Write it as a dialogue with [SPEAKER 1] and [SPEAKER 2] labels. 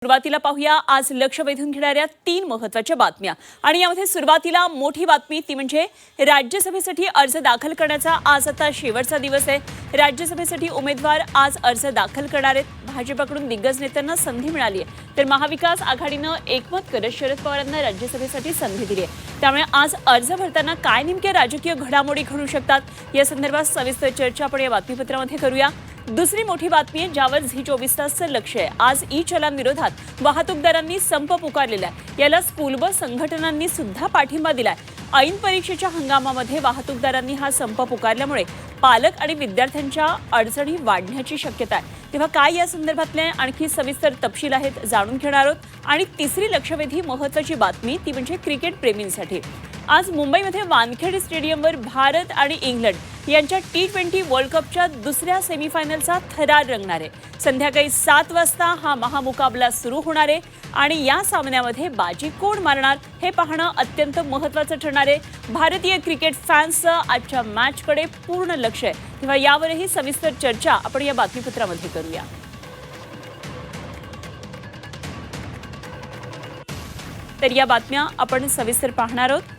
[SPEAKER 1] सुरुवातीला पाहूया आज लक्ष वेधून घेणाऱ्या 3 महत्त्वाच्या बातम्या आणि यामध्ये सुरुवातीला मोठी बातमी ती म्हणजे राज्यसभेसाठी अर्ज दाखल करण्याचा आज आता शेवटचा दिवस आहे। राज्यसभेसाठी उमेदवार आज अर्ज दाखल करणार आहेत। भाजपकडून दिग्गज नेत्यांना संधी मिळाली आहे तर महाविकास आघाडीनं एकमत करत शरद पवारांना राज्यसभेसाठी संधी दिली आहे। त्यामुळे आज अर्ज भरताना काय नेमक्या राजकीय घडामोडी घडू शकतात या संदर्भात सविस्तर चर्चा आपण या बातमीपत्रामध्ये करूया। दुसरी मोठी बातमी आहे ज्यावर झी 24 तासचं लक्ष आहे। आज ई चलन विरोधात वाहतूकदारांनी संप पुकारलेला आहे। याला स्कूल बस संघटनांनी सुद्धा पाठिंबा दिलाय। ऐन परीक्षेच्या हंगामामध्ये वाहतूकदारांनी हा संप पुकारल्यामुळे पालक आणि विद्यार्थ्यांच्या अडचणी वाढण्याची शक्यता आहे। तेव्हा काय या संदर्भातले आणखी सविस्तर तपशील आहेत जाणून घेणार आहोत। आणि तिसरी लक्षवेधी महत्त्वाची बातमी ती म्हणजे क्रिकेट प्रेमींसाठी आज मुंबईमध्ये वानखेडे स्टेडियमवर भारत आणि इंग्लंड यांच्या T20 वर्ल्ड कपच्या दुसऱ्या सेमीफायनलचा थरार रंगणार आहे। संध्याकाळी 7 वाजता हा महामुकाबला सुरू होणार आहे आणि या सामन्यामध्ये बाजी कोण मारणार हे पाहणं अत्यंत महत्त्वाचं ठरणार आहे। भारतीय क्रिकेट फॅन्सचं आजच्या मॅचकडे पूर्ण लक्ष आहे। तेव्हा यावरही सविस्तर चर्चा आपण या बातमीपत्रामध्ये करूया। तर या बातम्या आपण सविस्तर पाहणार आहोत।